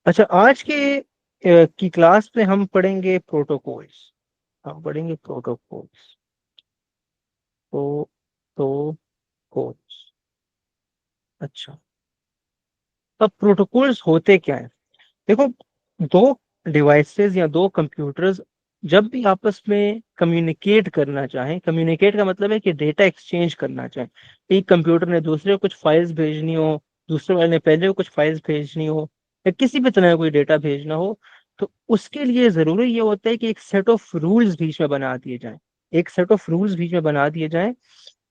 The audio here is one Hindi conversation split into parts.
अच्छा, आज के की क्लास में हम पढ़ेंगे प्रोटोकॉल्स। हम पढ़ेंगे प्रोटोकॉल्स। प्रोटोकॉल्स। अच्छा, अब प्रोटोकॉल्स होते क्या है? देखो, दो डिवाइसेस या दो कंप्यूटर्स जब भी आपस में कम्युनिकेट करना चाहें, कम्युनिकेट का मतलब है कि डेटा एक्सचेंज करना चाहें। एक कंप्यूटर ने दूसरे को कुछ फाइल्स भेजनी हो, दूसरे वाले ने पहले को कुछ फाइल्स भेजनी हो, या किसी भी तरह का कोई डेटा भेजना हो, तो उसके लिए जरूरी ये होता है कि एक सेट ऑफ रूल्स बीच में बना दिए जाएं। एक सेट ऑफ रूल्स बीच में बना दिए जाएं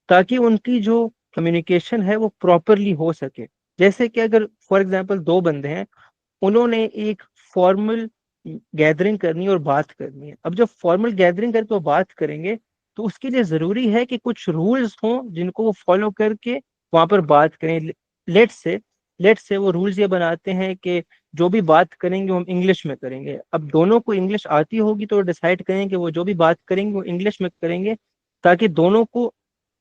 ताकि उनकी जो कम्युनिकेशन है वो प्रॉपरली हो सके। जैसे कि अगर फॉर एग्जांपल दो बंदे हैं, उन्होंने एक फॉर्मल गैदरिंग करनी है और बात करनी है। अब जब फॉर्मल गैदरिंग करके वो बात करेंगे, तो उसके लिए जरूरी है कि कुछ रूल्स हों जिनको वो फॉलो करके वहां पर बात करें। लेट से वो रूल्स ये बनाते हैं कि जो भी बात करेंगे वो हम इंग्लिश में करेंगे। अब दोनों को इंग्लिश आती होगी तो डिसाइड करें कि वो जो भी बात करेंगे वो इंग्लिश में करेंगे, ताकि दोनों को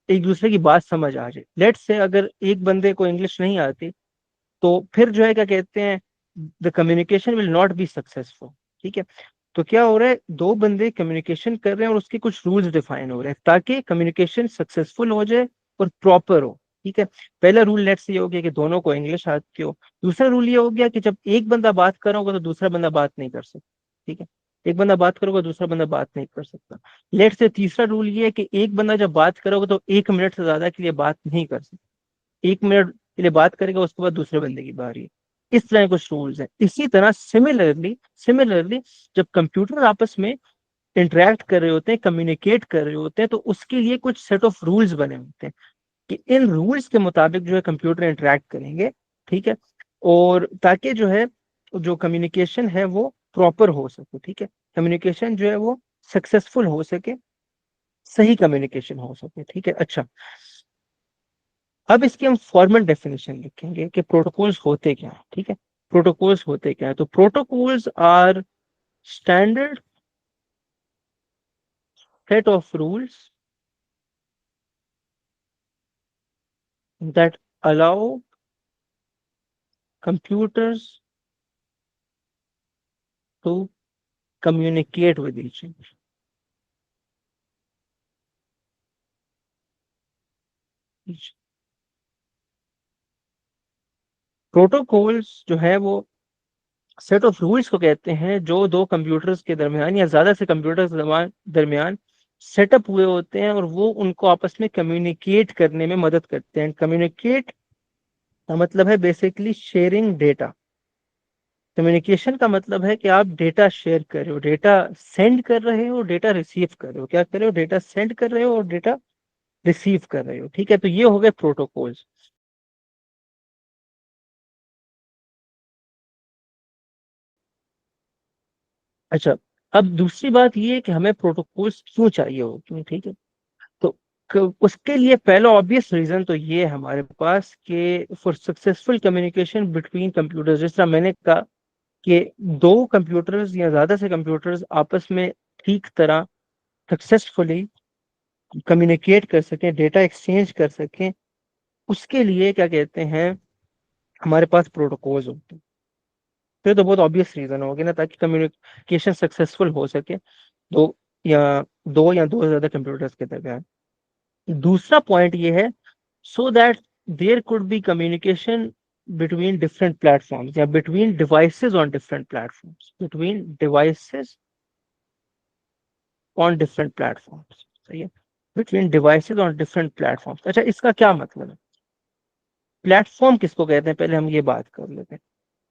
एक दूसरे की बात समझ आ जाए। लेट से अगर एक बंदे को इंग्लिश नहीं आती, तो फिर जो है क्या कहते हैं, the communication will not be successful. ठीक है। तो क्या हो रहा है, दो बंदे कम्युनिकेशन कर रहे हैं और उसके कुछ रूल्स डिफाइन हो रहे हैं ताकि कम्युनिकेशन सक्सेसफुल हो जाए और प्रॉपर हो। ठीक है। पहला रूल लेट्स ये हो गया कि दोनों को इंग्लिश आती हो। दूसरा रूल ये हो गया कि जब एक बंदा बात कर रहा होगा तो दूसरा बंदा बात नहीं कर सकता। ठीक है। एक बंदा बात करोगे, दूसरा बंदा बात नहीं कर सकता। लेट से तीसरा रूल ये है कि एक बंदा जब बात करोगे तो 1 मिनट से ज्यादा के लिए बात नहीं कर सकता। 1 मिनट के लिए बात करेगा, उसके बाद दूसरे बंदे की बारी है। इस तरह के कुछ रूल्स हैं। इसी तरह सिमिलरली जब कंप्यूटर आपस में इंटरेक्ट कर रहे होते हैं, कम्युनिकेट कर रहे होते हैं, तो उसके लिए कुछ सेट ऑफ रूल्स बने होते हैं कि इन रूल्स के मुताबिक जो है कंप्यूटर इंटरेक्ट करेंगे। ठीक है। और ताकि जो है, जो कम्युनिकेशन है वो प्रॉपर हो सके। ठीक है। कम्युनिकेशन जो है वो सक्सेसफुल हो सके, सही कम्युनिकेशन हो सके। ठीक है। अच्छा, अब इसकी हम फॉर्मल डेफिनेशन लिखेंगे कि प्रोटोकॉल्स होते क्या है। ठीक है। प्रोटोकॉल्स होते क्या है? तो protocols are standard set of rules that allow computers to communicate with each other. Protocols जो है वो सेट ऑफ रूल्स को कहते हैं जो दो कंप्यूटर्स के दरमियान या ज्यादा से कंप्यूटर्स के दरमियान सेटअप हुए होते हैं, और वो उनको आपस में कम्युनिकेट करने में मदद करते हैं। कम्युनिकेट का मतलब है बेसिकली शेयरिंग डेटा। कम्युनिकेशन का मतलब है कि आप डेटा शेयर कर रहे हो, डेटा सेंड कर रहे हो, डेटा रिसीव कर रहे हो। क्या कर रहे हो? डेटा सेंड कर रहे हो और डेटा रिसीव कर रहे हो। ठीक है। तो ये हो गए प्रोटोकॉल्स। अच्छा, अब दूसरी बात ये है कि हमें प्रोटोकॉल्स क्यों चाहिए होते हैं। ठीक है। तो उसके लिए पहला ऑब्वियस रीजन तो ये है हमारे पास कि for successful communication between computers, जिस तरह मैंने कहा कि दो कंप्यूटर्स या ज्यादा से कंप्यूटर्स आपस में ठीक तरह सक्सेसफुली कम्युनिकेट कर सकें, डेटा एक्सचेंज कर सकें, उसके लिए क्या कहते हैं, हमारे पास प्रोटोकॉल्स होते हैं। फिर तो बहुत ऑब्वियस रीजन होगी ना, ताकि कम्युनिकेशन सक्सेसफुल हो सके दो या दो से ज्यादा कंप्यूटर्स के दरमियान। दूसरा पॉइंट ये है, so that there could be communication between different platforms या between devices on different platforms, between devices on different platforms. सही है। Between devices on different platforms. अच्छा, इसका क्या मतलब है? प्लेटफॉर्म किसको कहते हैं, पहले हम ये बात कर लेते हैं।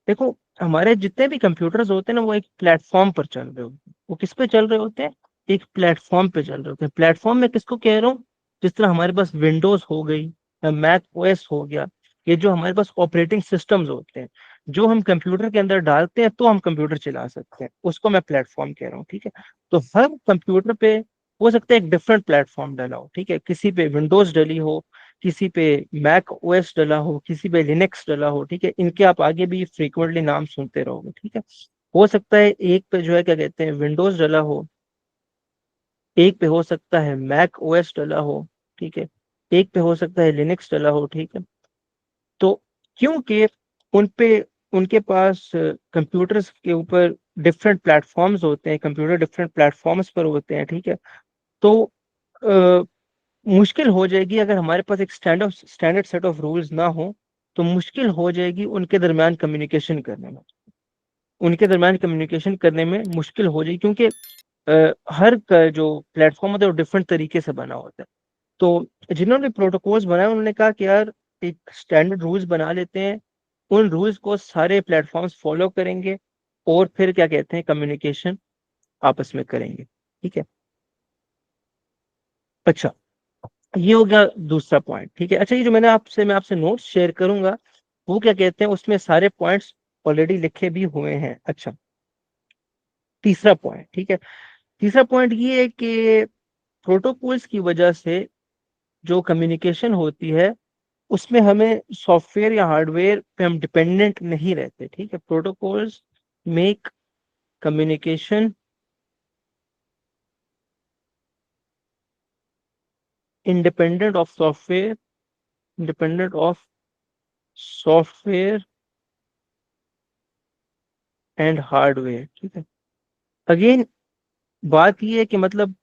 देखो, हमारे जितने भी कंप्यूटर्स होते हैं ना, वो एक प्लेटफॉर्म पर चल रहे होते हैं। वो किस पे चल रहे होते हैं? एक प्लेटफॉर्म पे चल रहे होते हैं। प्लेटफॉर्म में किसको कह रहा हूँ? जिस तरह हमारे पास विंडोज हो गई या मैक ओएस हो गया, ये जो हमारे पास ऑपरेटिंग सिस्टम्स होते हैं, जो हम कंप्यूटर के अंदर डालते हैं तो हम कंप्यूटर चला सकते हैं, उसको मैं प्लेटफॉर्म कह रहा हूँ। ठीक है। तो हर कंप्यूटर पे हो सकता है एक डिफरेंट प्लेटफॉर्म डला हो। ठीक है। किसी पे विंडोज डली हो, किसी पे मैक ओएस डला हो, किसी पे लिनक्स डला हो। ठीक है। इनके आप आगे भी फ्रीक्वेंटली नाम सुनते रहोगे। ठीक है। हो सकता है एक पे जो है क्या कहते हैं, विंडोज डला हो, एक पे हो सकता है मैक ओएस डला हो। ठीक है। एक पे हो सकता है लिनक्स डला हो। ठीक है। तो क्योंकि उन पे उनके पास कंप्यूटर्स के ऊपर डिफरेंट प्लेटफॉर्म्स होते हैं, कंप्यूटर डिफरेंट प्लेटफॉर्म्स पर होते हैं, ठीक है। तो अ, मुश्किल हो जाएगी अगर हमारे पास एक स्टैंडर्ड सेट ऑफ रूल्स ना हो, तो मुश्किल हो जाएगी उनके दरमियान कम्युनिकेशन करने में। उनके दरमियान कम्युनिकेशन करने में मुश्किल हो जाएगी, क्योंकि जो प्लेटफॉर्म होता है वो डिफरेंट तरीके से बना होता है। तो जिन्होंने प्रोटोकॉल्स बनाए उन्होंने कहा कि यार एक स्टैंडर्ड रूल्स बना लेते हैं, उन रूल्स को सारे प्लेटफॉर्म्स फॉलो करेंगे, और फिर क्या कहते हैं कम्युनिकेशन आपस में करेंगे, ठीक है। अच्छा, ये हो गया दूसरा पॉइंट, ठीक है। अच्छा, ये जो मैं आपसे नोट्स शेयर करूंगा, वो क्या कहते हैं, उसमें सारे पॉइंट्स ऑलरेडी लिखे भी हुए हैं। अच्छा, तीसरा पॉइंट, ठीक है। तीसरा पॉइंट ये है कि प्रोटोकॉल्स की वजह से जो कम्युनिकेशन होती है, उसमें हमें सॉफ्टवेयर या हार्डवेयर पे हम डिपेंडेंट नहीं रहते, ठीक है। Protocols make communication independent of software, independent of software and hardware, ठीक है। अगेन बात ये है कि मतलब,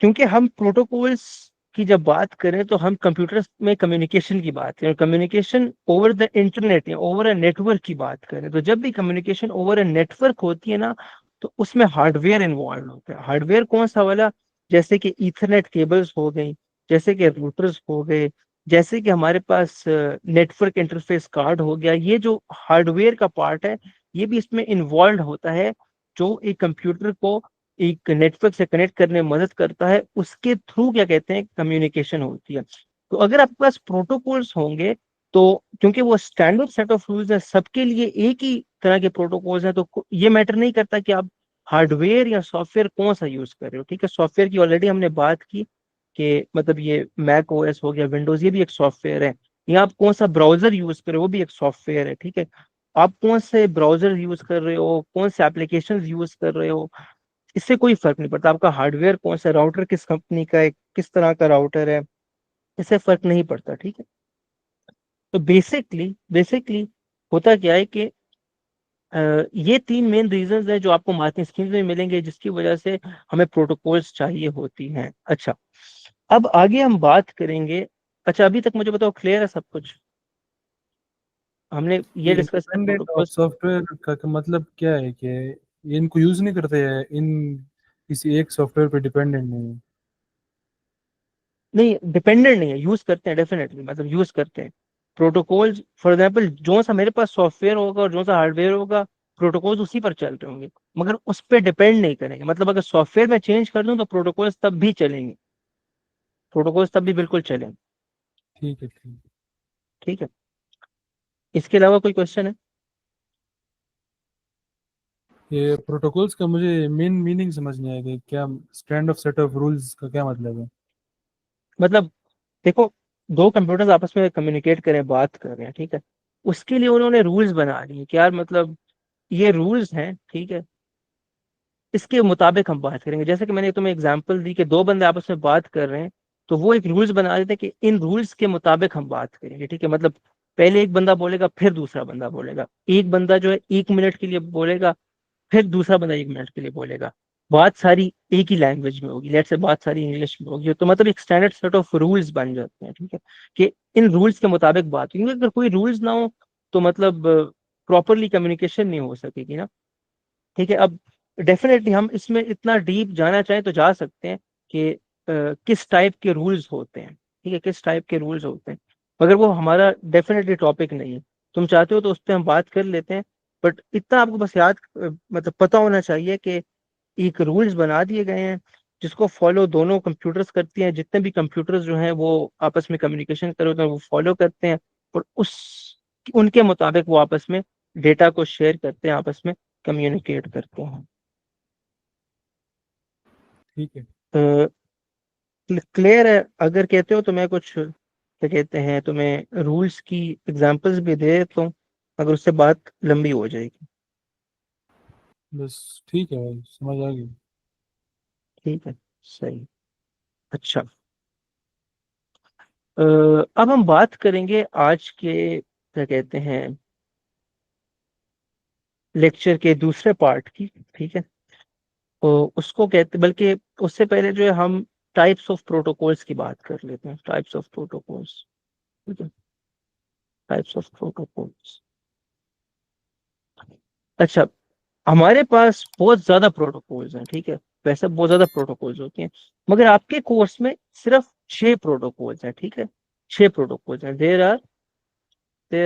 क्योंकि हम प्रोटोकॉल्स की जब बात करें तो हम कंप्यूटर्स में कम्युनिकेशन की बात करें, कम्युनिकेशन ओवर द इंटरनेट या ओवर अ नेटवर्क की बात करें, तो जब भी कम्युनिकेशन ओवर अ नेटवर्क होती है ना, तो उसमें हार्डवेयर इन्वॉल्व होता है। हार्डवेयर कौन सा वाला? जैसे कि ईथरनेट केबल्स हो गई, जैसे कि रूटर्स हो गए, जैसे कि हमारे पास नेटवर्क इंटरफेस कार्ड हो गया, ये जो हार्डवेयर का पार्ट है, ये भी इसमें इन्वॉल्व होता है, जो एक कंप्यूटर को एक नेटवर्क से कनेक्ट करने में मदद करता है। उसके थ्रू क्या कहते हैं कम्युनिकेशन होती है। तो अगर आपके पास प्रोटोकॉल्स होंगे, तो क्योंकि वो स्टैंडर्ड सेट ऑफ रूल्स है, सबके लिए एक ही तरह के प्रोटोकॉल्स हैं, तो ये मैटर नहीं करता कि आप हार्डवेयर या सॉफ्टवेयर कौन सा यूज कर रहे हो, ठीक है। सॉफ्टवेयर की ऑलरेडी हमने बात की कि मतलब ये मैक ओएस हो गया, विंडोज, ये भी एक सॉफ्टवेयर है। या आप कौन सा ब्राउजर यूज कर रहे हो, वो भी एक सॉफ्टवेयर है, ठीक है। आप कौन से ब्राउजर यूज कर रहे हो, कौन से एप्लीकेशन यूज कर रहे हो, इससे कोई फर्क नहीं पड़ता। आपका हार्डवेयर कौन सा, राउटर किस कंपनी का है, किस तरह का राउटर है, इससे फर्क नहीं पड़ता, ठीक है। तो बेसिकली होता क्या है कि ये तीन मेन रीजंस हैं जो आपको मार्केटिंग स्कीम्स में मिलेंगे, जिसकी वजह से हमें प्रोटोकॉल्स चाहिए होती हैं। अच्छा, अब आगे हम बात करेंगे। अच्छा, अभी तक मुझे बताओ, क्लियर है सब कुछ? हमने ये ये डिस्कस किया इंडिपेंडेंट ऑफ प्रोटोकॉल्स। सॉफ्टवेयर का मतलब क्या है कि ये इनको यूज नहीं करते हैं, इन किसी एक सॉफ्टवेयर पे डिपेंडेंट नहीं है? नहीं, डिपेंडेंट नहीं है, यूज करते हैं डेफिनेटली, मतलब यूज करते हैं प्रोटोकॉल्स। फॉर एग्जांपल, जो सा मेरे पास सॉफ्टवेयर होगा और जो सा हार्डवेयर होगा, प्रोटोकॉल्स उसी पर चल रहे होंगे, मगर उस पर डिपेंड नहीं करेंगे। मतलब अगर सॉफ्टवेयर में चेंज कर दूं तो प्रोटोकॉल्स तब भी चलेंगे, प्रोटोकॉल्स तब भी बिल्कुल चलेंगे, ठीक है, ठीक है। ठीक है। इसके अलावा कोई क्वेश्चन है? ये प्रोटोकॉल्स का मुझे मेन मीनिंग समझ नहीं आया कि क्या stand of set of rules का क्या मतलब है? मतलब देखो, दो कंप्यूटर्स आपस में कम्युनिकेट करें, बात कर रहे हैं, ठीक है, उसके लिए उन्होंने रूल्स बना लिए कि यार मतलब ये रूल्स हैं, ठीक है, इसके मुताबिक हम बात करेंगे। जैसे कि मैंने तुम्हें एग्जांपल दी कि दो बंदे आपस में बात कर रहे हैं, तो वो एक रूल्स बना देते हैं कि इन रूल्स के मुताबिक हम बात करेंगे, ठीक है। मतलब पहले एक बंदा बोलेगा, फिर दूसरा बंदा बोलेगा, एक बंदा जो है 1 मिनट के लिए बोलेगा, फिर दूसरा बंदा 1 मिनट के लिए बोलेगा। बात सारी एक ही लैंग्वेज में होगी, लेट्स से बात सारी इंग्लिश में होगी, तो मतलब एक स्टैंडर्ड सेट ऑफ रूल्स बन जाते हैं, ठीक है, कि इन रूल्स के मुताबिक बात, क्योंकि अगर कोई रूल्स ना हो तो मतलब प्रॉपरली कम्युनिकेशन नहीं हो सकेगी ना, ठीक है। अब डेफिनेटली हम इसमें इतना डीप जाना चाहें तो जा सकते हैं कि किस टाइप के रूल्स होते हैं, ठीक है, किस टाइप के रूल्स होते हैं, मगर वो हमारा डेफिनेटली टॉपिक नहीं है। तुम चाहते हो तो उस पर हम बात कर लेते हैं, बट इतना आपको बस याद मतलब पता होना चाहिए कि एक रूल्स बना दिए गए हैं, जिसको फॉलो दोनों कंप्यूटर्स करती हैं। जितने भी कंप्यूटर्स जो हैं वो आपस में कम्युनिकेशन कर रहे होते हैं, वो फॉलो करते हैं, और उस उनके मुताबिक वो आपस में डेटा को शेयर करते हैं, आपस में कम्युनिकेट करते हैं। ठीक है। क्लियर है? अगर कहते हो तो मैं कुछ क्या कहते हैं तुम्हें रूल्स की एग्जांपल्स भी दे देता हूँ, अगर उससे बात लंबी हो जाएगी। बस ठीक है भाई, समझ आ गई। ठीक है, सही। अच्छा, अब हम बात करेंगे आज के क्या कहते हैं लेक्चर के दूसरे पार्ट की, ठीक है। तो उसको कहते, बल्कि उससे पहले जो है हम टाइप्स ऑफ प्रोटोकॉल्स की बात कर लेते हैं, टाइप्स ऑफ प्रोटोकॉल्स, ठीक है, टाइप्स ऑफ प्रोटोकॉल्स। अच्छा, हमारे पास बहुत ज्यादा प्रोटोकॉल्स हैं, ठीक है, वैसे बहुत ज्यादा प्रोटोकॉल्स होते हैं, मगर आपके कोर्स में सिर्फ 6 प्रोटोकॉल्स हैं, ठीक है, 6 प्रोटोकॉल्स हैं। There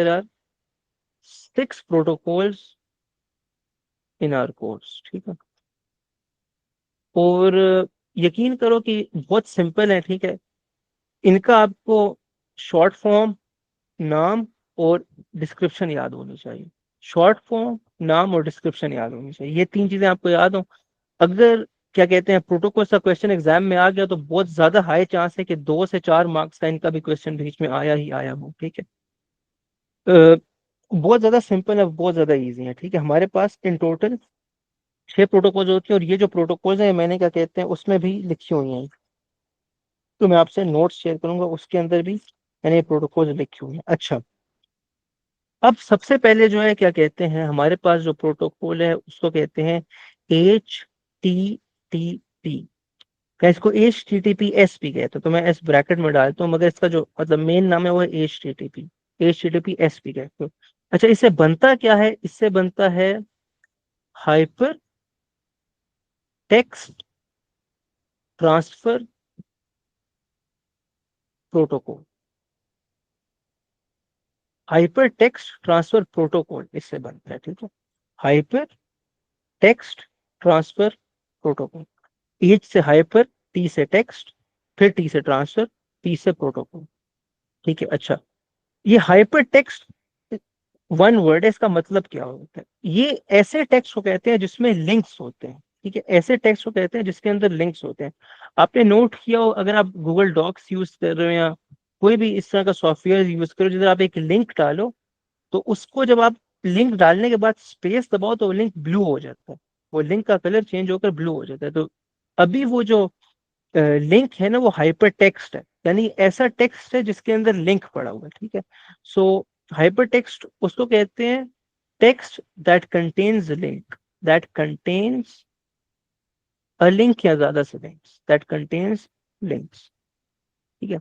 are 6 protocols in our course, ठीक है। और यकीन करो कि बहुत सिंपल है, ठीक है। इनका आपको शॉर्ट फॉर्म, नाम और डिस्क्रिप्शन याद होनी चाहिए। शॉर्ट फॉर्म, नाम और डिस्क्रिप्शन याद होनी चाहिए, ये 3 चीजें आपको याद हो। अगर क्या कहते हैं प्रोटोकॉल का क्वेश्चन एग्जाम में आ गया तो बहुत ज्यादा हाई चांस है कि 2 से 4 मार्क्स का इनका भी क्वेश्चन बीच में आया ही आया हो, ठीक है। बहुत ज्यादा सिंपल है, बहुत ज्यादा इजी है, ठीक है। हमारे पास इन टोटल 6 प्रोटोकॉल्स होते हैं, और ये जो प्रोटोकॉल्स हैं मैंने क्या कहते हैं उसमें भी लिखी हुई हैं, तो मैं आपसे नोट्स शेयर करूंगा, उसके अंदर भी मैंने ये प्रोटोकॉल लिखे हुए हैं। अच्छा, अब सबसे पहले जो है क्या कहते हैं, हमारे पास जो प्रोटोकॉल है उसको कहते हैं HTTP। क्या इसको HTTPS भी कहते हैं, तो मैं एस ब्रैकेट में डालता हूँ, मगर इसका जो मतलब मेन नाम है वो है HTTPS भी कहते हो। अच्छा, इससे बनता क्या है, इससे बनता है hyper text transfer protocol. Hyper text transfer protocol इससे बनता है, ठीक है। Hyper text transfer protocol. H से हाइपर, टी से टेक्स्ट, फिर टी से ट्रांसफर, पी से प्रोटोकॉल, ठीक है। अच्छा, ये हाइपर टेक्स्ट वन वर्ड है, इसका मतलब क्या होता है, ये ऐसे टेक्स्ट को कहते हैं जिसमें लिंक्स होते हैं, ठीक है, ऐसे टेक्स्ट को कहते हैं जिसके अंदर लिंक्स होते हैं। आपने नोट किया हो, अगर आप गूगल डॉक्स यूज कर रहे हो या कोई भी इस तरह का सॉफ्टवेयर यूज करो, जिधर आप एक लिंक डालो, तो उसको जब आप लिंक डालने के बाद स्पेस दबाओ तो वो लिंक ब्लू हो जाता है, वो लिंक का कलर चेंज होकर ब्लू हो जाता है। तो अभी वो जो लिंक है ना वो हाइपर टेक्स्ट है, यानी ऐसा टेक्स्ट है जिसके अंदर लिंक पड़ा हुआ है, ठीक है। सो हाइपर टेक्स्ट उसको कहते हैं text that contains link, that contains a link या ज्यादा से लिंक्स, दैट कंटेन्स लिंक्स, ठीक है।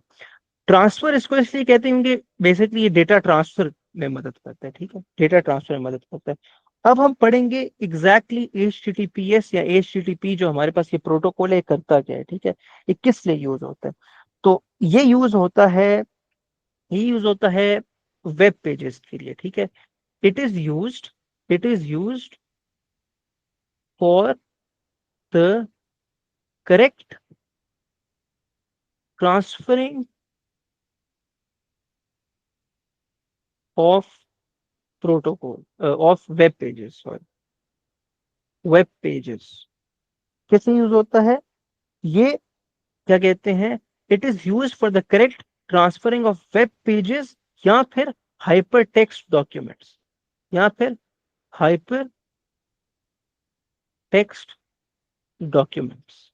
ट्रांसफर इसको इसलिए कहते हैं क्योंकि बेसिकली ये डेटा ट्रांसफर में मदद करता है, ठीक है, डेटा ट्रांसफर में मदद करता है। अब हम पढ़ेंगे एग्जैक्टली HTTPS या HTTP जो हमारे पास ये प्रोटोकॉल है ये करता क्या है, ठीक है, ये किस लिए यूज होता है। तो ये यूज होता है वेब पेजेस के लिए, ठीक है। It is used it is used for the correct transferring of protocol of web pages, sorry, web pages कैसे यूज होता है ये, क्या कहते हैं, it is use for the correct transferring of web pages या फिर हाइपर टेक्स्ट डॉक्यूमेंट्स, या फिर hyper text documents.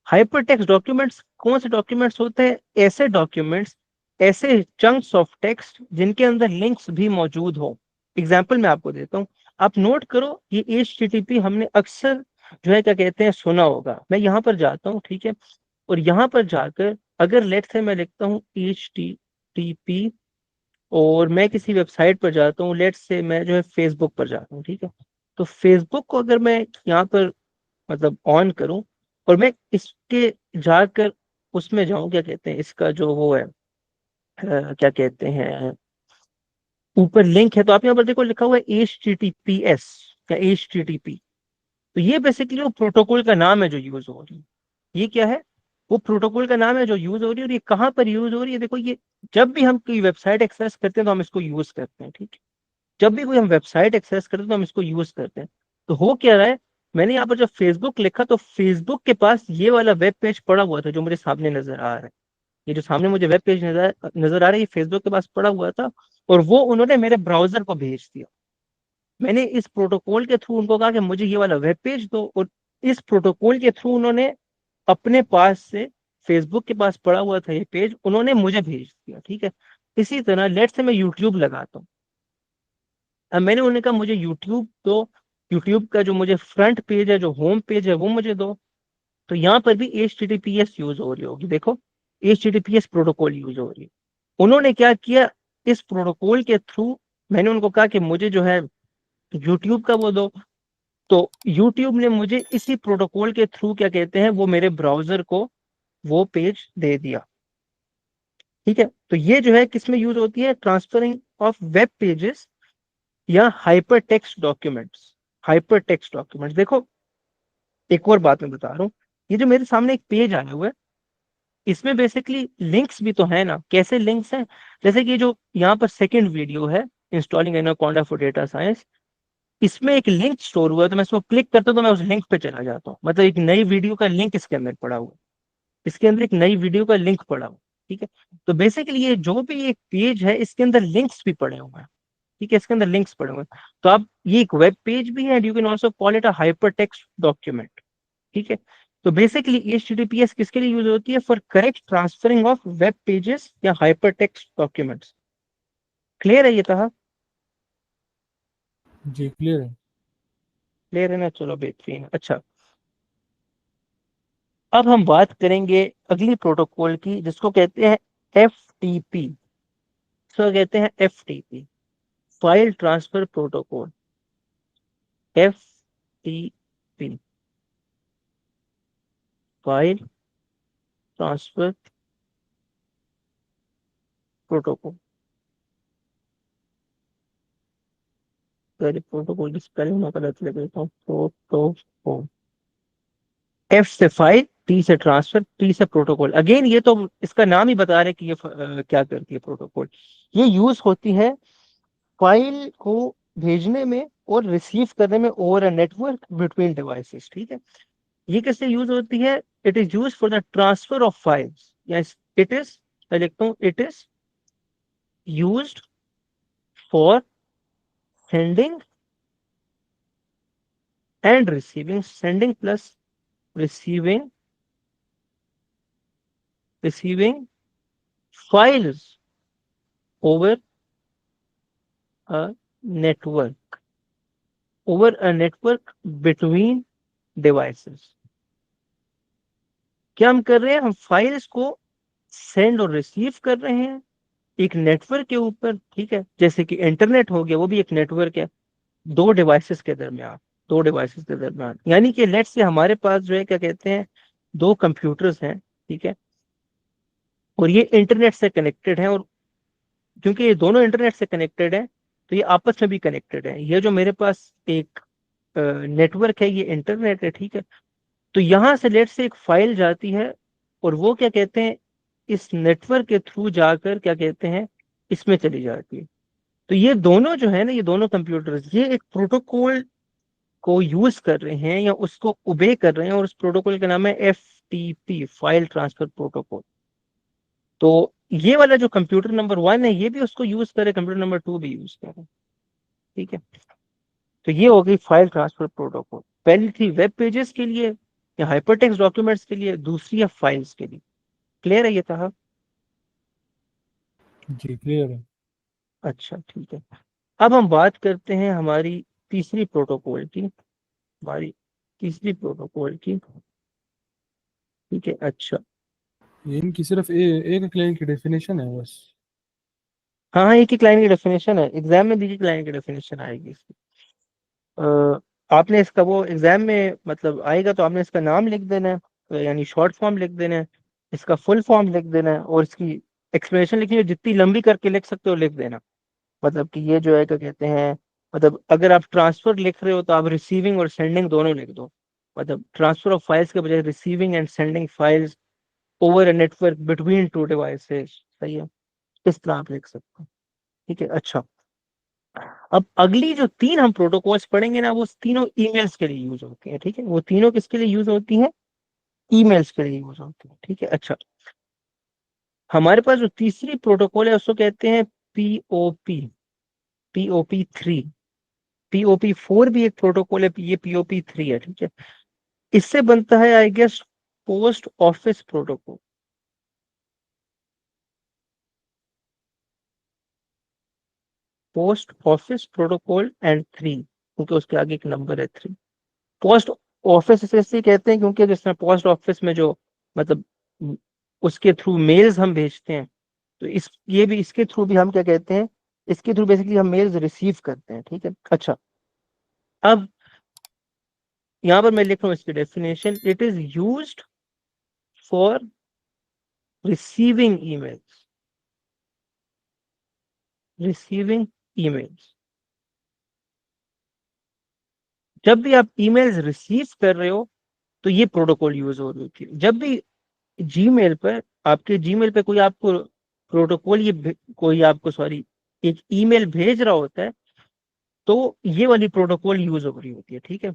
Hyper text documents कौन से डॉक्यूमेंट्स होते हैं, ऐसे डॉक्यूमेंट्स, ऐसे चंक्स ऑफ टेक्स्ट जिनके अंदर लिंक्स भी मौजूद हो। एग्जाम्पल मैं आपको देता हूँ, आप नोट करो, ये HTTP हमने अक्सर जो है क्या कहते हैं सुना होगा। मैं यहाँ पर जाता हूँ, ठीक है, और यहाँ पर जाकर अगर लेट से मैं लिखता हूँ HTTP और मैं किसी वेबसाइट पर जाता हूँ, लेट से मैं जो है फेसबुक पर जाता हूँ, ठीक है। तो फेसबुक को अगर मैं यहाँ पर मतलब ऑन करूँ और मैं इसके जाकर उसमें जाऊं, क्या कहते हैं इसका जो वो है क्या कहते हैं ऊपर लिंक है, तो आप यहाँ पर देखो लिखा हुआ है HTTPS या HTTP। तो ये बेसिकली वो प्रोटोकॉल का नाम है जो यूज हो रही है। ये क्या है, वो प्रोटोकॉल का नाम है जो यूज हो रही है, और ये कहाँ पर यूज हो रही है, देखो ये जब भी हम कोई वेबसाइट एक्सेस करते हैं तो हम इसको यूज करते हैं, ठीक है। जब भी कोई हम वेबसाइट एक्सेस करते हैं तो हम इसको यूज करते हैं। तो हो क्या रहा है, मैंने यहाँ पर जब फेसबुक लिखा तो फेसबुक के पास ये वाला वेब पेज पड़ा हुआ था जो मुझे सामने नजर आ रहा है। ये जो सामने मुझे वेब पेज नजर नजर आ रहा है ये फेसबुक के पास पड़ा हुआ था, और वो उन्होंने मेरे ब्राउजर को भेज दिया। मैंने इस प्रोटोकॉल के थ्रू उनको कहा कि मुझे ये वाला वेब पेज दो, और इस प्रोटोकॉल के थ्रू उन्होंने अपने पास से, फेसबुक के पास पड़ा हुआ था ये पेज, उन्होंने मुझे भेज दिया, ठीक है। इसी तरह लेट से मैं यूट्यूब लगाता हूँ, अब मैंने उन्हें कहा मुझे यूट्यूब दो, यूट्यूब का जो मुझे फ्रंट पेज है, जो होम पेज है, वो मुझे दो। तो यहाँ पर भी HTTPS यूज हो रही होगी, देखो HTTPS प्रोटोकॉल यूज हो रही है। उन्होंने क्या किया, इस प्रोटोकॉल के थ्रू मैंने उनको कहा कि मुझे जो है यूट्यूब का वो दो, तो यूट्यूब ने मुझे इसी प्रोटोकॉल के थ्रू क्या कहते हैं, वो मेरे ब्राउजर को वो पेज दे दिया। ठीक है, तो ये जो है किसमें यूज होती है, ट्रांसफरिंग ऑफ वेब पेजेस या hyper text documents. Hyper text documents, देखो एक और बात मैं बता रहा हूँ, ये जो मेरे सामने एक पेज आया हुआ है, इसमें बेसिकली लिंक्स भी तो है ना। कैसे लिंक्स हैं, जैसे कि जो यहाँ पर सेकंड वीडियो है, installing anaconda for data science, इसमें एक लिंक स्टोर हुआ है, तो मैं इसको क्लिक करता हूँ तो मैं उस लिंक पे चला जाता हूँ, मतलब एक नई वीडियो का लिंक इसके अंदर पड़ा हुआ है, इसके अंदर एक नई वीडियो का लिंक पड़ा हुआ है। ठीक है, तो बेसिकली ये जो भी एक पेज है, इसके अंदर लिंक्स भी पड़े हुए हैं। ठीक है, इसके अंदर लिंक्स पड़े हुए हैं, तो आप ये एक वेब पेज भी है, you can also call it a hyper text document. ठीक है, तो बेसिकली HTTPS किसके लिए यूज होती है, for correct transferring of web pages या हाइपर टेक्स्ट डॉक्यूमेंट्स। क्लियर है ये कहा, जी क्लियर है। क्लियर है ना, चलो बेहतरीन। अच्छा, अब हम बात करेंगे अगली प्रोटोकॉल की, जिसको कहते हैं FTP। इसको कहते हैं FTP, file transfer protocol. FTP, file transfer protocol. पहले प्रोटोकॉल की स्पेलिंग मैं गलत लिख देता हूँ, प्रोटोकॉल। F से फाइल, T से ट्रांसफर, T से प्रोटोकॉल। अगेन ये तो इसका नाम ही बता रहे कि ये क्या करती है प्रोटोकॉल। ये यूज होती है फाइल को भेजने में और रिसीव करने में over a network between devices. ठीक है, ये कैसे यूज होती है, it is use for the transfer of files. Yes, it is, मैं लिखता हूँ, it is used for sending end receiving, sending plus receiving, receiving files over a network, over a network between devices. क्या हम कर रहे हैं, हम फाइल्स को सेंड और रिसीव कर रहे हैं एक नेटवर्क के ऊपर। ठीक है, जैसे कि इंटरनेट हो गया, वो भी एक नेटवर्क है, दो डिवाइसेस के दरमियान, दो डिवाइसेस के दरमियान। यानी कि लेट्स से हमारे पास जो है क्या कहते हैं, दो कंप्यूटर्स हैं। ठीक है, और ये इंटरनेट से कनेक्टेड है, और क्योंकि ये दोनों इंटरनेट से कनेक्टेड है, तो ये आपस में भी कनेक्टेड है। ये जो मेरे पास एक नेटवर्क है, ये इंटरनेट है। ठीक है, तो यहां से लेट से एक फाइल जाती है, और वो क्या कहते हैं, इस नेटवर्क के थ्रू जाकर क्या कहते हैं, इसमें चली जाती है। तो ये दोनों जो है ना, ये दोनों कंप्यूटर्स, ये एक प्रोटोकॉल को यूज कर रहे हैं या उसको ओबे कर रहे हैं, और उस प्रोटोकॉल का नाम है FTP, फाइल ट्रांसफर प्रोटोकॉल। तो ये वाला जो कंप्यूटर नंबर 1 है, ये भी उसको यूज करे, कंप्यूटर नंबर 2 भी यूज करे। ठीक है, तो ये हो गई फाइल ट्रांसफर प्रोटोकॉल। पहली थी वेब पेजेस के लिए या हाइपरटेक्स्ट डॉक्यूमेंट्स के लिए, दूसरी है फाइल्स के लिए। क्लियर है ये कहा, जी क्लियर है। अच्छा ठीक है। अब हम बात करते हैं हमारी तीसरी प्रोटोकॉल की, हमारी तीसरी प्रोटोकॉल की। ठीक है, अच्छा, ये इनकी सिर्फ एक लाइन की डेफिनेशन है बस। हाँ हाँ, एक ही क्लाइंट की डेफिनेशन है, एग्जाम में भी एक ही क्लाइंट की डेफिनेशन आएगी इसकी। आपने इसका वो एग्जाम में मतलब आएगा, तो आपने इसका नाम लिख देना है, यानी शॉर्ट फॉर्म लिख देना है, इसका फुल फॉर्म लिख देना है, और इसकी एक्सप्लेनेशन लिखनी है, जितनी लंबी करके लिख सकते हो लिख देना। मतलब कि ये जो है क्या कहते हैं, मतलब अगर आप ट्रांसफर लिख रहे हो तो आप रिसीविंग और सेंडिंग दोनों लिख दो। मतलब ट्रांसफर ऑफ फाइल्स के बजाय receiving end sending files over a network between two devices. सही है, इस तरह आप लिख सकते हो। ठीक है, अच्छा, अब अगली जो तीन हम प्रोटोकॉल्स पढ़ेंगे ना, वो तीनों ईमेल्स के लिए यूज होती हैं। ठीक है, वो तीनों किसके लिए यूज होती हैं, ईमेल्स के लिए यूज होती है। ठीक है, अच्छा, हमारे पास जो तीसरी प्रोटोकॉल है उसको कहते हैं POP, POP3। POP4 भी एक प्रोटोकॉल है, ये POP3 है। ठीक है, इससे बनता है I guess post office protocol, post office protocol and 3। क्योंकि उसके आगे एक नंबर है 3। पोस्ट ऑफिस इसे इसलिए कहते हैं क्योंकि जिसमें पोस्ट ऑफिस में जो मतलब उसके थ्रू मेल्स हम भेजते हैं, तो इस ये भी इसके थ्रू भी हम क्या कहते हैं, इसके थ्रू बेसिकली हम मेल्स रिसीव करते हैं, ठीक है। अच्छा, अब यहाँ पर मैं लिख रहा हूँ इसकी definition, it is used for receiving emails, receiving emails. जब भी आप ईमेल्स रिसीव कर रहे हो तो ये प्रोटोकॉल यूज हो रही होती है। जब भी जीमेल पर आपके जीमेल पे कोई आपको प्रोटोकॉल कोई आपको सॉरी एक ईमेल भेज रहा होता है, तो ये वाली प्रोटोकॉल यूज हो रही होती है, ठीक है।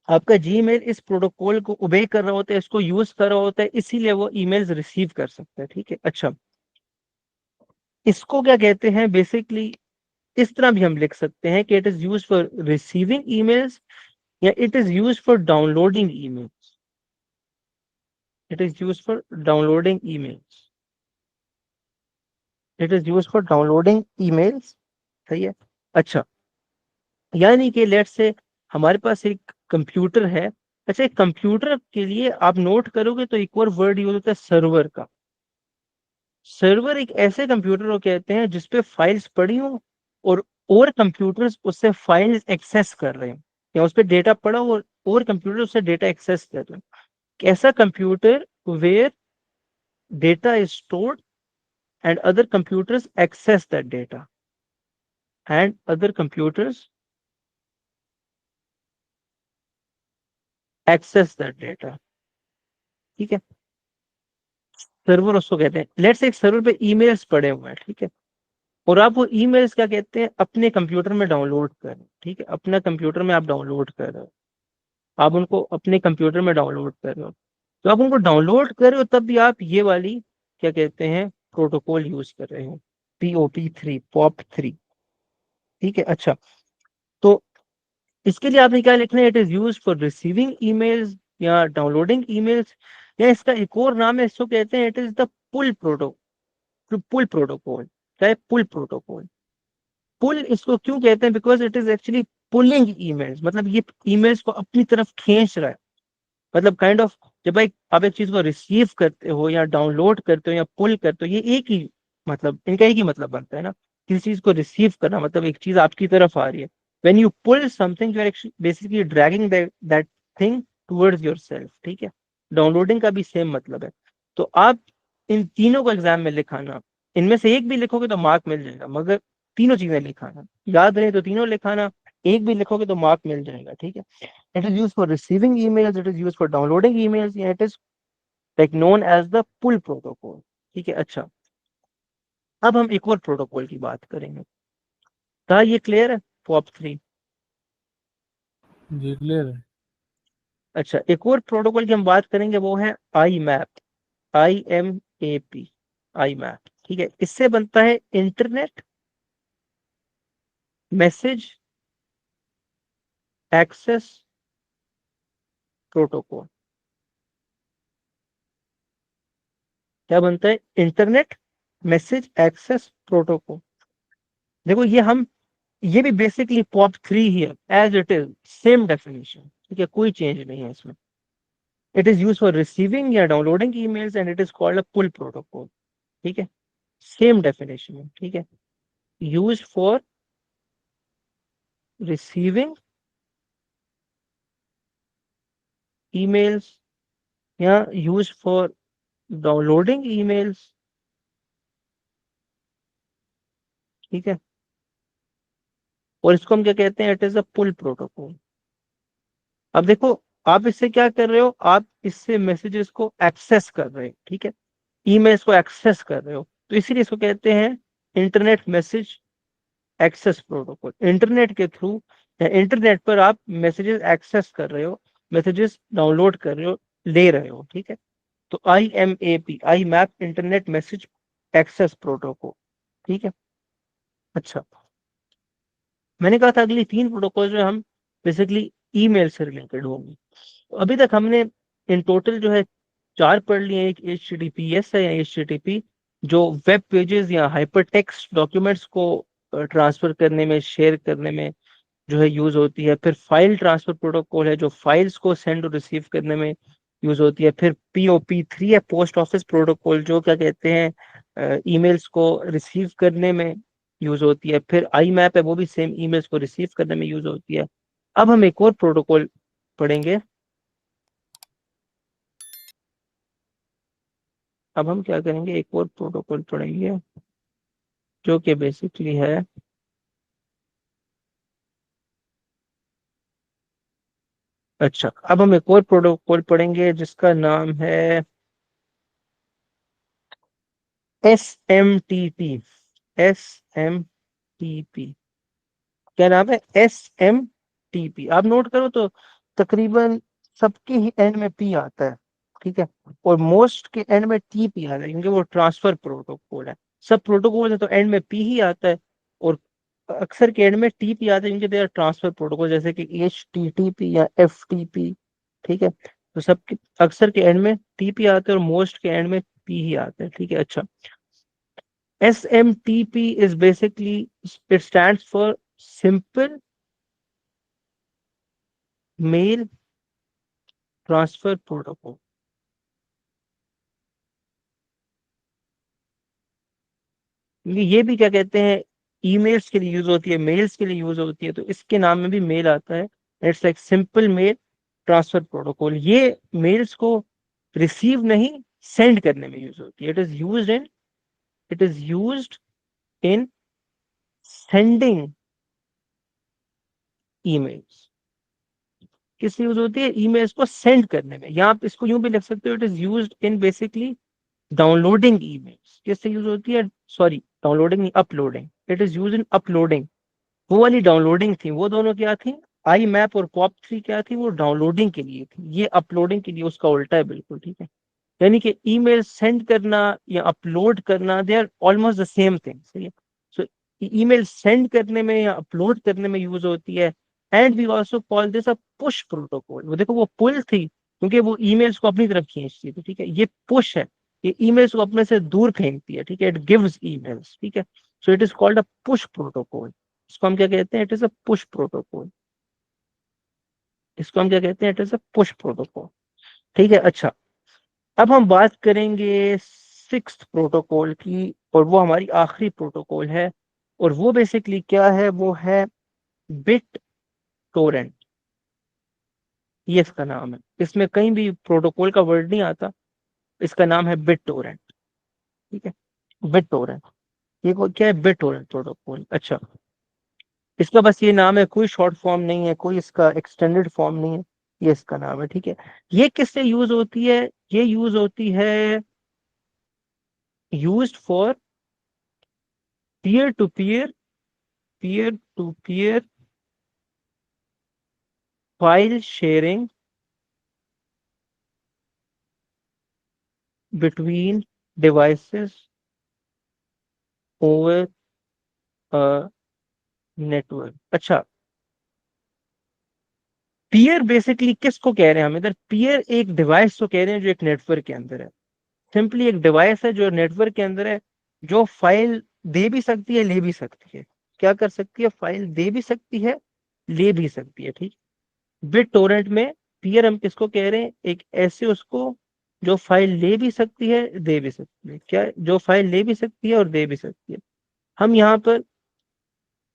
आपका जीमेल इस प्रोटोकॉल को ओबे कर रहा होता है, इसको यूज कर रहा होता है, इसीलिए वो ईमेल्स रिसीव कर सकता है, ठीक है। अच्छा, इसको क्या कहते हैं बेसिकली, इस तरह भी हम लिख सकते हैं कि it is use for receiving emails या it is use for downloading emails, it is use for downloading emails, it is use for downloading emails, सही है। अच्छा, यानी कि लेट्स से हमारे पास एक कंप्यूटर है। अच्छा, एक कंप्यूटर के लिए आप नोट करोगे तो एक और वर्ड यूज होता है सर्वर का। सर्वर एक ऐसे कंप्यूटर को कहते हैं जिसपे फाइल्स पड़ी हो और कंप्यूटर्स उससे फाइल्स एक्सेस कर रहे हैं, या उस पर डेटा पड़ा हो और कंप्यूटर उससे डेटा एक्सेस कर रहे हैं। ऐसा computer where data is stored and other computers access that data, and other computers access that data, ठीक है। सर्वर उसको कहते हैं। लेट्स से एक सर्वर पे ईमेल्स पड़े हुए हैं, ठीक है, और आप वो ईमेल्स क्या कहते हैं अपने कंप्यूटर में डाउनलोड कर रहे हैं, ठीक है। अपना कंप्यूटर में आप डाउनलोड कर रहे हो, आप उनको अपने कंप्यूटर में डाउनलोड कर रहे हो। तो आप उनको डाउनलोड कर रहे हो तब भी आप ये वाली क्या कहते हैं प्रोटोकॉल यूज कर रहे हो, POP3, POP3, ठीक है। अच्छा, तो इसके लिए आपने क्या लिखना है, it is use for receiving emails या डाउनलोडिंग ईमेल्स, या इसका एक और नाम है, इसको कहते हैं it is the pull pull protocol. क्या है पुल प्रोटोकॉल? पुल इसको क्यों कहते हैं, because it is actually pulling emails, मतलब ये ईमेल्स को अपनी तरफ खींच रहा है। मतलब काइंड ऑफ जब भाई आप एक चीज को रिसीव करते हो या डाउनलोड करते हो या पुल करते हो, ये एक ही मतलब, इनका एक ही मतलब बनता है ना। किसी चीज को रिसीव करना मतलब एक चीज आपकी तरफ आ रही है। When you pull something you are basically dragging that thing towards yourself, ठीक है। डाउनलोडिंग का भी सेम मतलब है। तो आप इन तीनों को एग्जाम में लिखाना, इनमें से एक भी लिखोगे तो मार्क मिल जाएगा, मगर तीनों चीजें लिखाना, याद रहे तो तीनों लिखाना, एक भी लिखोगे तो मार्क मिल जाएगा, ठीक है। It is used for receiving emails, it is used for downloading emails, yeah, it is like known as the pull protocol, ठीक है। अच्छा, अब हम एक और प्रोटोकॉल की बात करेंगे। क्या ये क्लियर है POP3? जी क्लियर है। अच्छा, एक और प्रोटोकॉल की हम बात करेंगे, वो है IMAP, IMAP, IMAP, ठीक है। इससे बनता है इंटरनेट मैसेज एक्सेस प्रोटोकॉल। क्या बनता है? Internet message access protocol. देखो ये भी बेसिकली POP3 ही है, as it is same definition, ठीक है, कोई चेंज नहीं है इसमें। It is use for receiving या downloading emails and it is called a pull protocol, ठीक है। सेम डेफिनेशन है, ठीक है। यूज फॉर रिसीविंग ईमेल्स या यूज फॉर डाउनलोडिंग ईमेल्स, ठीक है। और इसको हम क्या कहते हैं, it is a pull protocol. अब देखो, आप इससे क्या कर रहे हो, आप इससे मैसेजेस को एक्सेस कर रहे हो, ठीक है, ईमेल्स को एक्सेस कर रहे हो, तो इसीलिए इसको कहते हैं internet message access protocol. Internet के थ्रू या इंटरनेट पर आप मैसेजेस एक्सेस कर रहे हो, मैसेजेस डाउनलोड कर रहे हो, ले रहे हो, ठीक है। तो IMAP, IMAP internet message access protocol, ठीक है। अच्छा, मैंने कहा था अगली 3 प्रोटोकॉल जो हम बेसिकली ईमेल से रिलेटेड होंगे। तो अभी तक हमने इन टोटल जो है 4 पढ़ लिए। एक HTTPS है या HTTP, जो वेब पेजेस या हाइपरटेक्स्ट डॉक्यूमेंट्स को ट्रांसफर करने में, शेयर करने में जो है यूज होती है। फिर फाइल ट्रांसफर प्रोटोकॉल है जो फाइल्स को सेंड और रिसीव करने में यूज होती है। फिर POP3 है, पोस्ट ऑफिस प्रोटोकॉल, जो क्या कहते हैं ईमेल्स को रिसीव करने में यूज होती है। फिर IMAP है, वो भी सेम ईमेल्स को रिसीव करने में यूज होती है। अब हम एक और प्रोटोकॉल पढ़ेंगे। अब हम क्या करेंगे, एक और प्रोटोकॉल पढ़ेंगे जो कि बेसिकली है, अच्छा अब हम एक और प्रोटोकॉल पढ़ेंगे जिसका नाम है SMTP। SMTP क्या नाम है? SMTP आप नोट करो तो तकरीबन सबके ही एंड में पी आता है, ठीक है, और मोस्ट के एंड में TP आता है क्योंकि वो ट्रांसफर प्रोटोकॉल है। सब प्रोटोकॉल है तो एंड में पी ही आता है, और अक्सर के एंड में TP आता है क्योंकि दे आर ट्रांसफर प्रोटोकॉल, जैसे कि HTTP या FTP, ठीक है। तो सबके अक्सर के एंड में TP आता है और मोस्ट के एंड में पी ही आता है, ठीक है। अच्छा, SMTP is basically, it stands for simple mail transfer protocol। ये भी क्या कहते हैं, ईमेल्स के लिए यूज होती है, मेल्स के लिए यूज होती है, तो इसके नाम में भी मेल आता है। It's like simple mail transfer protocol. ये मेल्स को रिसीव नहीं, सेंड करने में यूज होती है। It is used in sending emails. किस यूज होती है? ईमेल्स को सेंड करने में, या आप इसको यूं भी लिख सकते हो, it is used in basically downloading emails. किससे यूज होती है? सॉरी, डाउनलोडिंग नहीं, uploading. It is use in uploading. वो वाली डाउनलोडिंग थी, वो दोनों क्या थी? IMAP और POP3 क्या थी? वो डाउनलोडिंग के लिए थी, ये अपलोडिंग के लिए, उसका उल्टा है बिल्कुल, ठीक है। यानी कि ईमेल सेंड करना या अपलोड करना, they are almost the same thing, सही है। सो ईमेल सेंड करने में या अपलोड करने में यूज होती है। And we also call this a push protocol. वो देखो, वो पुल थी क्योंकि वो ईमेल्स को अपनी तरफ खींचती थी, ठीक है। ये पुश है, ये ईमेल्स को अपने से दूर फेंकती है, ठीक है। इट गिव्स ईमेल्स, ठीक है। So it is called a push protocol. इसको हम क्या कहते हैं? It is a push protocol. इसको हम क्या कहते हैं? It is a push protocol, ठीक है। अच्छा, अब हम बात करेंगे सिक्स्थ प्रोटोकॉल की, और वो हमारी आखिरी प्रोटोकॉल है। और वो बेसिकली क्या है? वो है बिट टोरेंट। ये इसका नाम है। इसमें कहीं भी प्रोटोकॉल का वर्ड नहीं आता, इसका नाम है बिट टोरेंट, ठीक है। बिट टोरेंट, क्या है? Bit Torrent protocol. अच्छा, इसका बस ये नाम है, कोई शॉर्ट फॉर्म नहीं है, कोई इसका एक्सटेंडेड फॉर्म नहीं है, ये इसका नाम है, ठीक है। ये किससे यूज होती है? ये यूज होती है, used for peer to peer, peer to peer file sharing between devices over a network. अच्छा, पीयर बेसिकली किसको कह रहे हैं हम इधर? पीयर एक डिवाइस को कह रहे हैं जो एक नेटवर्क के अंदर है। सिंपली एक डिवाइस है जो नेटवर्क के अंदर है, जो फाइल दे भी सकती है, ले भी सकती है। क्या कर सकती है? फाइल दे भी सकती है, ले भी सकती है, ठीक। बिट टोरेंट में पीयर हम किसको कह रहे हैं? एक ऐसे उसको जो फाइल ले भी सकती है, दे भी सकती है। क्या? जो फाइल ले भी सकती है और दे भी सकती है। हम यहाँ पर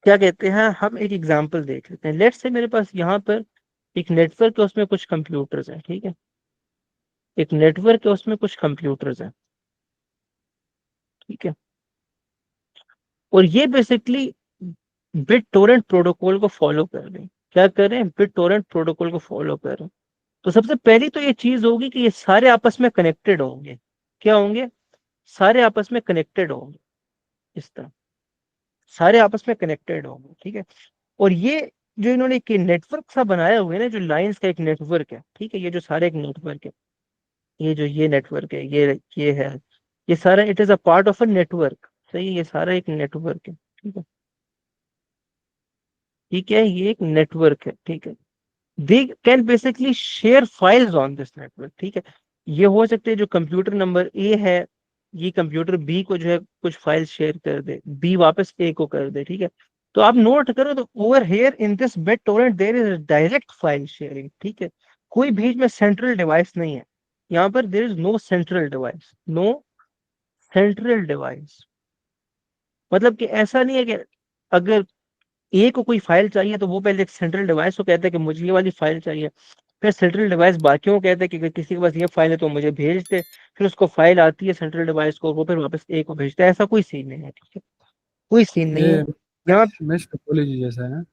क्या कहते हैं, हम एक एग्जांपल देख लेते हैं। लेट्स से मेरे पास यहाँ पर एक नेटवर्क है, उसमें कुछ कंप्यूटर्स हैं, ठीक है। एक नेटवर्क है, उसमें कुछ कंप्यूटर्स हैं, ठीक है। और ये बेसिकली बिट टोरेंट प्रोटोकॉल को फॉलो कर रहे हैं। क्या कर रहे हैं? बिट टोरेंट प्रोटोकॉल को फॉलो कर रहे हैं। तो सबसे पहली तो ये चीज होगी कि ये सारे आपस में कनेक्टेड होंगे। क्या होंगे? सारे आपस में कनेक्टेड होंगे, इस तरह सारे आपस में कनेक्टेड होंगे, ठीक है। और ये जो इन्होंने एक नेटवर्क सा बनाया हुआ है ना, जो लाइंस का एक नेटवर्क है, ठीक है, ये जो सारे एक नेटवर्क है, ये जो ये नेटवर्क है, ये है, ये सारा it is a part of a network, सही है। ये सारा एक नेटवर्क है, ठीक है। ठीक है, ये एक नेटवर्क है, ठीक है। They can basically share files on this network, ठीक है। ये हो सकते हैं जो कंप्यूटर नंबर ए है, ये कंप्यूटर बी को जो है कुछ फाइल शेयर कर दे, बी वापस ए को कर दे, ठीक है। तो आप नोट करो, तो over here in this BitTorrent there is direct file sharing, ठीक है। कोई बीच में सेंट्रल डिवाइस नहीं है, यहाँ पर there is no central device, no central device. मतलब कि ऐसा नहीं है कि अगर ए को कोई फाइल चाहिए तो वो पहले एक सेंट्रल डिवाइस को कहता है कि मुझे ये वाली फाइल चाहिए, फिर सेंट्रल डिवाइस बाकियों को कहता है कि अगर किसी के पास ये फाइल है तो मुझे भेज दे, फिर उसको फाइल आती है सेंट्रल डिवाइस को, वो फिर वापस ए को भेजता है। ऐसा कोई सीन नहीं है, ठीक है, कोई सीन नहीं है ये यहाँ। मेश टोपोलॉजी जैसा है।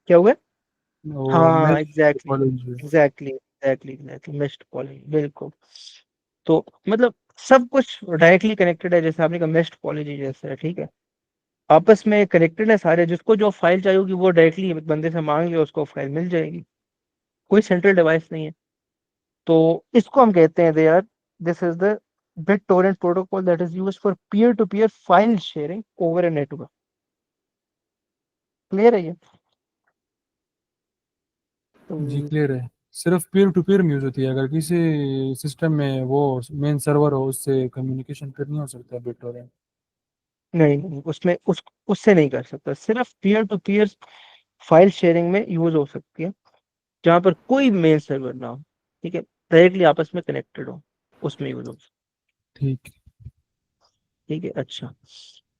क्या हुआ? वो हाँ, mesh exactly topology. Exactly exactly exactly, meshed policy, बिल्कुल। तो मतलब सब कुछ डायरेक्टली कनेक्टेड है, जैसे आपने कहा मेश्ड पॉलिसी जैसे है, ठीक है। आपस में कनेक्टेड है सारे, जिसको जो फाइल चाहिए होगी वो डायरेक्टली बंदे से मांग लिया, उसको फाइल मिल जाएगी, कोई सेंट्रल डिवाइस नहीं है। तो इसको हम कहते हैं they are, this is the BitTorrent protocol that is used for peer-to-peer file sharing over a network। Clear है ये? जी तो क्लियर है। सिर्फ पीयर टू पीयर यूज होती है, अगर किसी सिस्टम में वो मेन सर्वर हो उससे कम्युनिकेशन फिर नहीं हो सकता बिटटोरेंट। नहीं नहीं, उसमें उससे नहीं कर सकता, सिर्फ peer to peer file sharing में यूज हो सकती है, जहां पर कोई मेल सर्वर ना हो, ठीक है, डायरेक्टली आपस में कनेक्टेड हो, उसमें यूज हो। ठीक। ठीक है, अच्छा।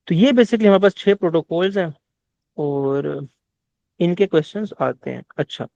तो ये बेसिकली हमारे पास 6 प्रोटोकॉल्स हैं, और इनके क्वेश्चंस आते हैं। अच्छा,